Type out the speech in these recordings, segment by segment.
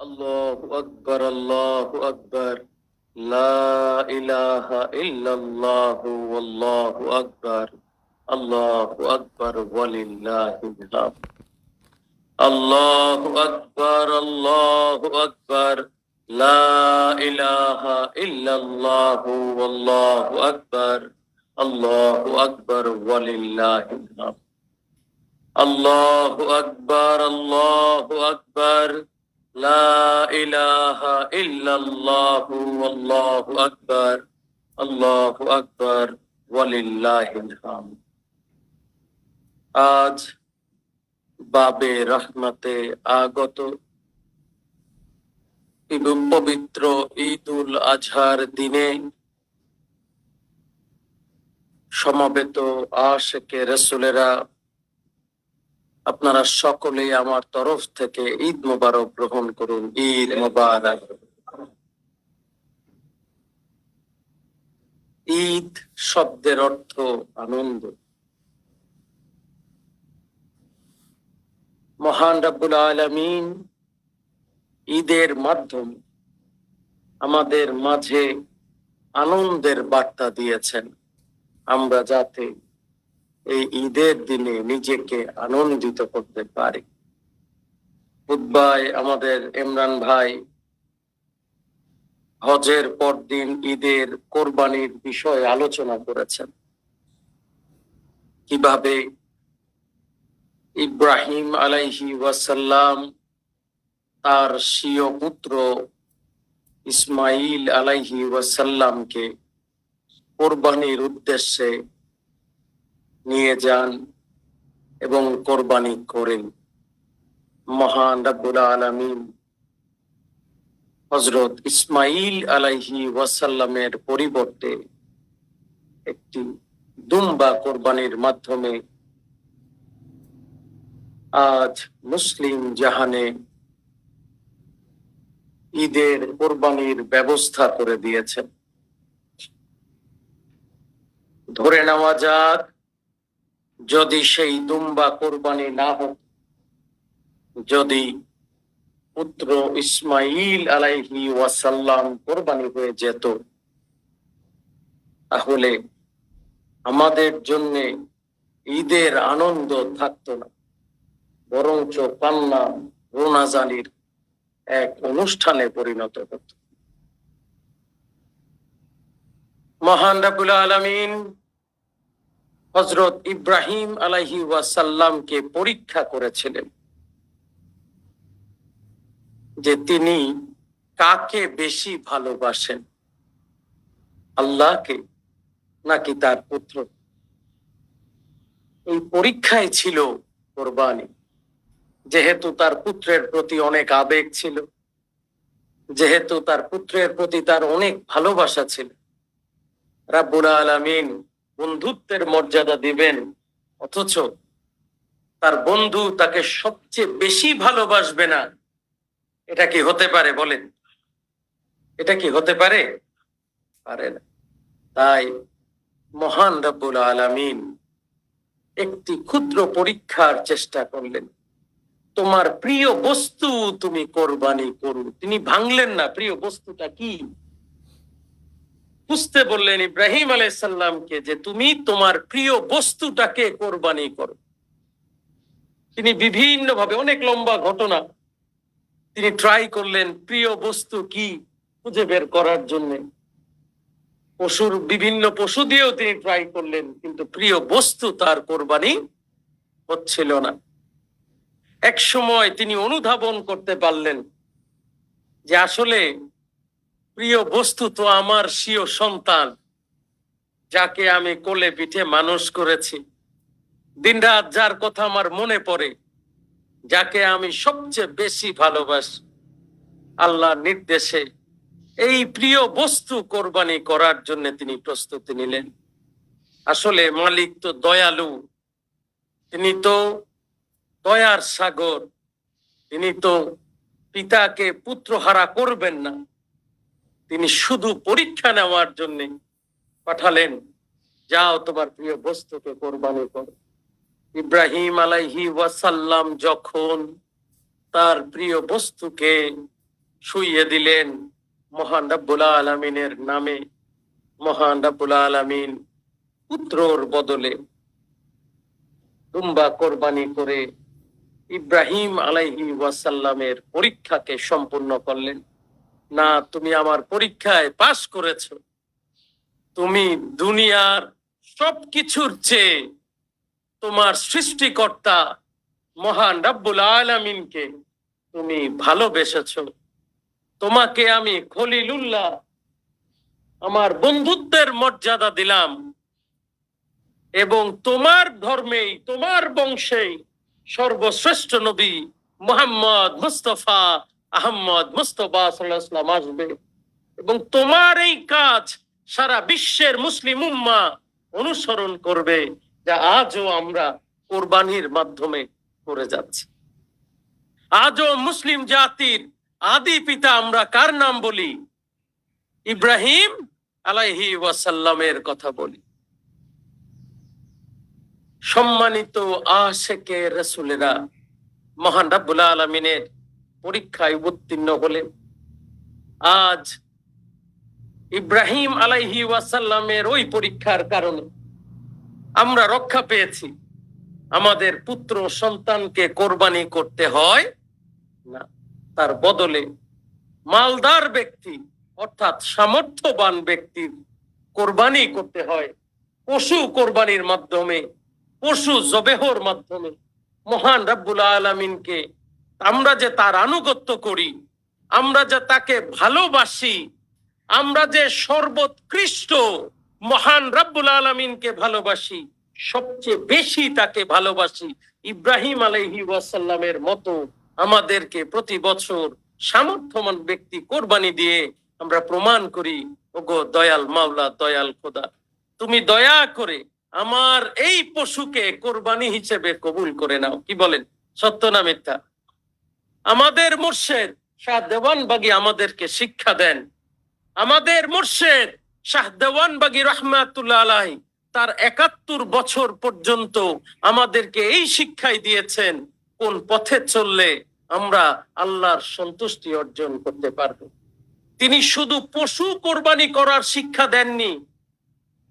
আল্লাহু আকবার, আল্লাহু আকবার, লা ইলাহা ইল্লাল্লাহু আল্লাহু আকবার, আল্লাহু আকবার ওয়ালিল্লাহিল হামদ। আল্লাহু আকবার, আল্লাহু আকবার, লা ইলাহা ইল্লাল্লাহু আল্লাহু আকবার, আল্লাহু আকবার ওয়ালিল্লাহিল হামদ। আল্লাহু আকবার, আল্লাহু আকবার, লা ইলাহা ইল্লাল্লাহু আল্লাহু আকবার, আল্লাহু আকবার ওয়ালিল্লাহিল হামদ। আজ বাবে রহমতে আগত পবিত্র ঈদুল আজহার দিনে সমবেত আশিকে রাসূলেরা, আপনারা সকলেই আমার তরফ থেকে ঈদ মোবারক গ্রহণ করুন। ঈদ মোবারক। ঈদ শব্দের অর্থ আনন্দ। মহান রব্বুল আলামিন ঈদের মাধ্যমে আমাদের মাঝে আনন্দের বার্তা দিয়েছেন, আমরা যাতে এই ঈদের দিনে নিজেকে আনন্দিত করতে পারি। খুতবায় আমাদের ইমরান ভাই হজের পরদিন ঈদের কোরবানির বিষয়ে আলোচনা করেছেন, কিভাবে ইব্রাহিম আলাইহি ওয়াসাল্লাম তার স্বীয় পুত্র ইসমাইল আলাইহি ওয়াসাল্লামকে কোরবানির উদ্দেশ্যে নিয়ে যান এবং কোরবানি করেন। মহান রব্বুল আলামিন হযরত ইসমাইল আলাইহি ওয়াসাল্লামের পরিবর্তে একটি দুম্বা কোরবানির মাধ্যমে আজ মুসলিম জাহানে ঈদের কোরবানির ব্যবস্থা করে দিয়েছেন। ধরে নেওয়া যাক, যদি সেই দুম্বা কোরবানি না হতো, যদি পুত্র ইসমাইল আলাইহি ওয়াসাল্লাম কোরবানি হয়ে যেত, তাহলে আমাদের জন্য ঈদের আনন্দ থাকতো না, বরঞ্চ কান্না রোনাজানির এক অনুষ্ঠানে পরিণত হতো। মহান রব্বুল আলামিন হযরত ইব্রাহিম আলাইহি ওয়াসাল্লামকে পরীক্ষা করেছিলেন যে তিনি কাকে বেশি ভালোবাসেন, আল্লাহকে নাকি তার পুত্র। এই পরীক্ষায় ছিল কোরবানি। যেহেতু তার পুত্রের প্রতি অনেক আবেগ ছিল, যেহেতু তার পুত্রের প্রতি তার অনেক ভালোবাসা ছিল, রাব্বুল আলামিন বন্ধুত্বের মর্যাদা দিবেন, অথচ তার বন্ধু তাকে সবচেয়ে বেশি ভালোবাসবে না। এটা কি হতে পারে বলেন? এটা কি হতে পারে? পারে না। তাই মহান রাব্বুল আলামিন একটি ক্ষুদ্র পরীক্ষার চেষ্টা করলেন। তোমার প্রিয় বস্তু তুমি কোরবানি করো। তিনি ভাঙলেন না প্রিয় বস্তুটা কি, বুঝতে বললেন ইব্রাহিম আলাইহিস সালামকে যে তুমি তোমার প্রিয় বস্তুটাকে কোরবানি করো। তিনি বিভিন্ন ভাবে, অনেক লম্বা ঘটনা, তিনি ট্রাই করলেন প্রিয় বস্তু কি খুঁজে বের করার জন্য। বিভিন্ন পশু দিয়েও তিনি ট্রাই করলেন, কিন্তু প্রিয় বস্তু তার কোরবানি হচ্ছিল না। এক সময় তিনি অনুধাবন করতে পারলেন যে আসলে প্রিয় বস্তু তো আমার স্বীয় সন্তান, যাকে আমি কোলে পিঠে মানুষ করেছি, দিনরাত যার কথা আমার মনে পড়ে, যাকে আমি সবচেয়ে বেশি ভালোবাসি। আল্লাহর নির্দেশে এই প্রিয় বস্তু কোরবানি করার জন্য তিনি প্রস্তুতি নিলেন। আসলে মালিক তো দয়ালু, তিনি তো দয়ার সাগর, তিনি তো পিতাকে পুত্রহারা করবেন না। তিনি শুধু পরীক্ষা নেওয়ার জন্য পাঠালেন, যাও তোমার প্রিয় বস্তুকে কোরবানি করো। ইব্রাহিম আলাইহি ওয়াসাল্লাম যখন তার প্রিয় বস্তুকে শুইয়ে দিলেন মহান রব্বুল আলামিনের নামে। মহান রব্বুল আলামিন পুত্রর বদলে দুম্বা কোরবানি করে ইব্রাহিম আলাইহি ওয়াসাল্লামের পরীক্ষাকে সম্পূর্ণ করলেন। না, তুমি আমার পরীক্ষায় পাশ করেছো, তুমি দুনিয়ার সবকিছুর চেয়ে তোমার সৃষ্টিকর্তা মহান রব্বুল আলামিনকে তুমি ভালোবেসেছো। তোমাকে আমি খলিলুল্লাহ, আমার বন্ধুত্বের মর্যাদা দিলাম, এবং তোমার ধর্মেই তোমার বংশেই সর্বশ্রেষ্ঠ নবী মুহাম্মদ মুস্তাফা আহমদ মুস্তফা সাল্লাল্লাহু আলাইহি ওয়াসাল্লাম আসবে, এবং তোমার এই কাজ সারা বিশ্বের মুসলিম উম্মাহ অনুসরণ করবে, যা আজও আমরা কোরবানির মাধ্যমে করে যাচ্ছি। আজও মুসলিম জাতির আদি পিতা আমরা কার নাম বলি? ইব্রাহিম আলাইহি ওয়াসাল্লামের কথা বলি। সম্মানিত আশেকে রাসূলেরা মহান রব্বুল আলামিনের পরীক্ষায় উত্তীর্ণ হলেন। আজ ইব্রাহিম আলাইহি ওয়াসাল্লামের ওই পরীক্ষার কারণে আমরা রক্ষা পেয়েছি। আমাদের পুত্র সন্তানকে কোরবানি করতে হয় না, তার বদলে মালদার ব্যক্তি অর্থাৎ সামর্থ্যবান ব্যক্তির কোরবানি করতে হয়। পশু কোরবানির মাধ্যমে, পশু জবেহর মাধ্যমে মহান রব্বুল আলামিনকে আমরা যে তার আনুগত্য করি, আমরা যে তাকে ভালোবাসি, আমরা যে সর্বোৎকৃষ্ট মহান রব্বুল আলামিনকে ভালোবাসি, সবচেয়ে বেশি তাকে ভালোবাসি, ইব্রাহিম আলাইহি ওয়াসাল্লামের মতো আমাদেরকে প্রতি বছর সামর্থ্যবান ব্যক্তি কোরবানি দিয়ে আমরা প্রমাণ করি, ওগো দয়াল মাওলা, দয়াল খোদা, তুমি দয়া করে আমার এই পশুকে কোরবানি হিসেবে কবুল করে নাও। কি বলেন, সত্য না মিথ্যা? আমাদের মুর্শিদ শাহ দেওয়ানবাগী আমাদেরকে শিক্ষা দেন। আমাদের মুর্শিদ শাহ দেওয়ানবাগী রাহমাতুল্লাহ আলাইহি তার ৭১ বছর পর্যন্ত আমাদেরকে এই শিক্ষাই দিয়েছেন, কোন পথে চললে আমরা আল্লাহর সন্তুষ্টি অর্জন করতে পারব। তিনি শুধু পশু কোরবানি করার শিক্ষা দেননি,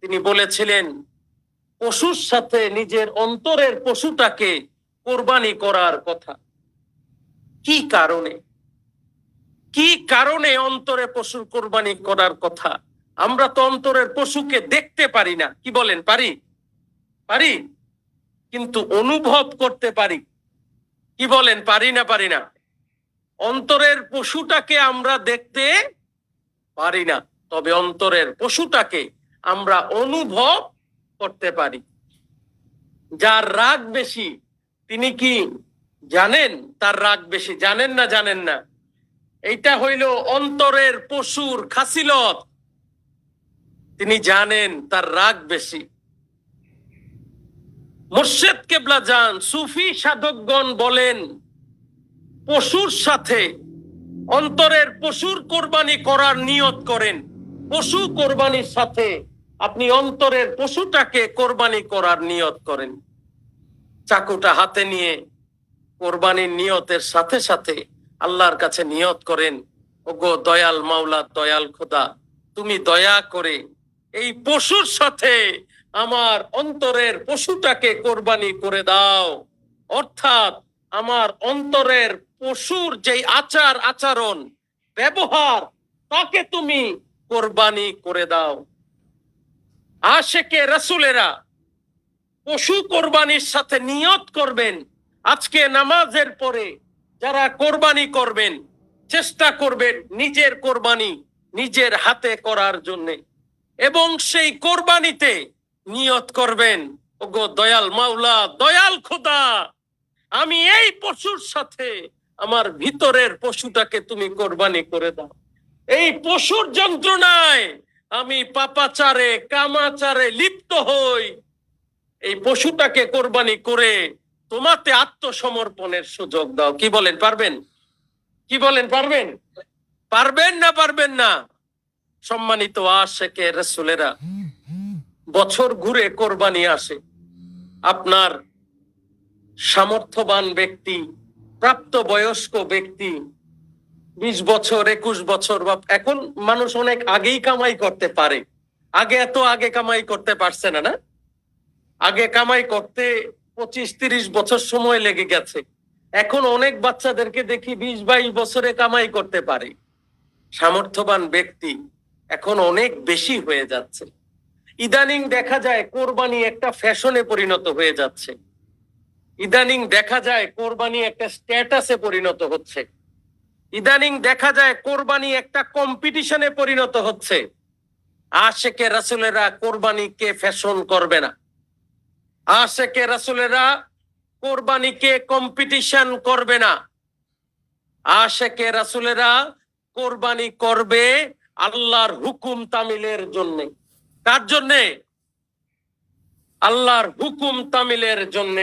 তিনি বলেছিলেন পশুর সাথে নিজের অন্তরের পশুটাকে কোরবানি করার কথা। কি কারণে, কি কারণে অন্তরে পশুর কোরবানি করার কথা? আমরা তো অন্তরের পশুকে দেখতে পারি না। কি বলেন, পারি? পারি, কিন্তু অনুভব করতে পারি। কি বলেন, পারি না পারি না? অন্তরের পশুটাকে আমরা দেখতে পারি না, তবে অন্তরের পশুটাকে আমরা অনুভব করতে পারি। যার রাগ বেশি তিনি কি জানেন তার রাগ বেশি? জানেন না? জানেন না? এইটা হইল অন্তরের পশুর খাসিলত। তিনি জানেন তার রাগ বেশি। মুর্শিদ কেবলা জান, সুফি সাধকগণ বলেন পশুর সাথে অন্তরের পশুর কোরবানি করার নিয়ত করেন। পশু কোরবানির সাথে আপনি অন্তরের পশুটাকে কোরবানি করার নিয়ত করেন। চাকুটা হাতে নিয়ে কোরবানির নিয়তের সাথে সাথে আল্লাহর কাছে নিয়ত করেন, ওগো দয়াল মাওলা, দয়াল খোদা, তুমি দয়া করে এই পশুর সাথে আমার অন্তরের পশুটাকে কোরবানি করে দাও। অর্থাৎ আমার অন্তরের পশুর যেই আচার আচরণ ব্যবহার, তাকে তুমি কোরবানি করে দাও। আশেকে রাসূলেরা পশু কোরবানির সাথে নিয়ত করবেন। আজকে নামাজের পরে যারা কোরবানি করবেন, চেষ্টা করবেন নিজের কোরবানি নিজের হাতে করার জন্য, এবং সেই কোরবানিতে নিয়ত করবেন, ওগো দয়াল মাওলা, দয়াল খোদা, আমি এই পশুর সাথে আমার ভিতরের পশুটাকে তুমি কোরবানি করে দাও। এই পশুর যন্ত্রণায় আমি পাপাচারে কামাচারে লিপ্ত হই, এই পশুটাকে কোরবানি করে তোমাতে আত্মসমর্পণের সুযোগ দাও। কি বলেন, পারবেন? কি বলেন, পারবেন? পারবেন না পারবেন না? সম্মানিত আশেকে রাসূলেরা, বছর ঘুরে কোরবানি আসে। আপনার সামর্থ্যবান ব্যক্তি, প্রাপ্তবয়স্ক ব্যক্তি 20 বছর 21 বছর বা এখন মানুষ অনেক আগেই কামাই করতে পারে, আগে এত আগে কামাই করতে পারছে না। না, আগে কামাই করতে 25-30 বছর সময় লেগে গেছে। এখন অনেক বাচ্চাদেরকে দেখি 20-22 বছরে কামাই করতে পারে। সামর্থ্যবান ব্যক্তি এখন অনেক বেশি হয়ে যাচ্ছে। ইদানিং দেখা যায় কোরবানি একটা ফ্যাশনে পরিণত হয়ে যাচ্ছে। ইদানিং দেখা যায় কোরবানি একটা স্ট্যাটাসে পরিণত হচ্ছে। ইদানিং দেখা যায় কোরবানি একটা কম্পিটিশনে পরিণত হচ্ছে। আশেকে রাসূলেরা কোরবানিকে ফ্যাশন করবে না। আশেকে রাসূলেরা কোরবানিকে কম্পিটিশন করবে না। আশেকে রাসূলেরা কোরবানি করবে আল্লাহর হুকুম তামিলের জন্য। কার জন্যে? আল্লাহর হুকুম তামিলের জন্য।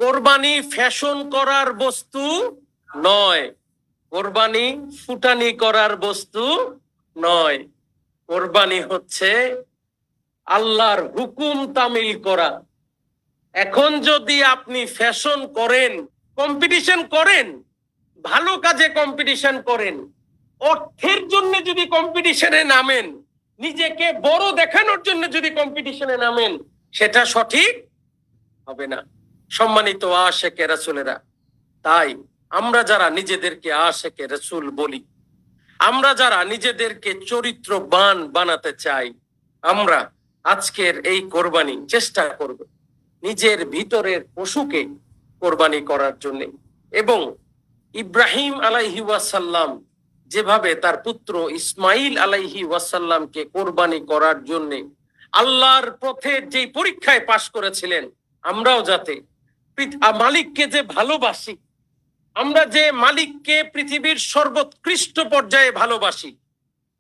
কোরবানি ফ্যাশন করার বস্তু নয়, কোরবানি ফুটানি করার বস্তু নয়। কোরবানি হচ্ছে আল্লাহর হুকুম তামিল করা। এখন যদি আপনি ফ্যাশন করেন, কম্পিটিশন করেন, ভালো কাজে কম্পিটিশন করেন, অর্থের জন্য যদি কম্পিটিশনে নামেন, নিজেকে বড় দেখানোর জন্য যদি কম্পিটিশনে নামেন, সেটা সঠিক হবে না। সম্মানিত আশেকে রাসূলেরা, তাই আমরা যারা নিজেদেরকে আশেকে রাসূল বলি, আমরা যারা নিজেদেরকে চরিত্রবান বানাতে চাই, আমরা আজকের এই কোরবানি চেষ্টা করব নিজের ভিতরের পশুকে কোরবানি করার জন্য। এবং ইব্রাহিম আলাইহি ওয়াসাল্লাম যেভাবে তার পুত্র ইসমাইল আলাইহি ওয়াসাল্লামকে কোরবানি করার জন্য আল্লাহর পথে যে পরীক্ষায় পাশ করেছিলেন, আমরাও যাতে মালিককে যে ভালোবাসি, আমরা যে মালিককে পৃথিবীর সর্বোৎকৃষ্ট পর্যায়ে ভালোবাসি,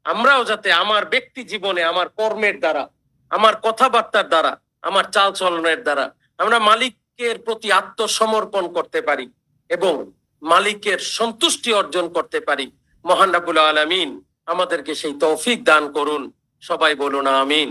আমরাও যাতে আমার ব্যক্তি জীবনে আমার কর্মের দ্বারা, আমার কথাবার্তার দ্বারা, আমার চালচলনের দ্বারা আমরা মালিকের প্রতি আত্মসমর্পণ করতে পারি এবং মালিকের সন্তুষ্টি অর্জন করতে পারি। মহান রাব্বুল আলামিন আমাদেরকে সেই তৌফিক দান করুন। সবাই বলুন আমিন।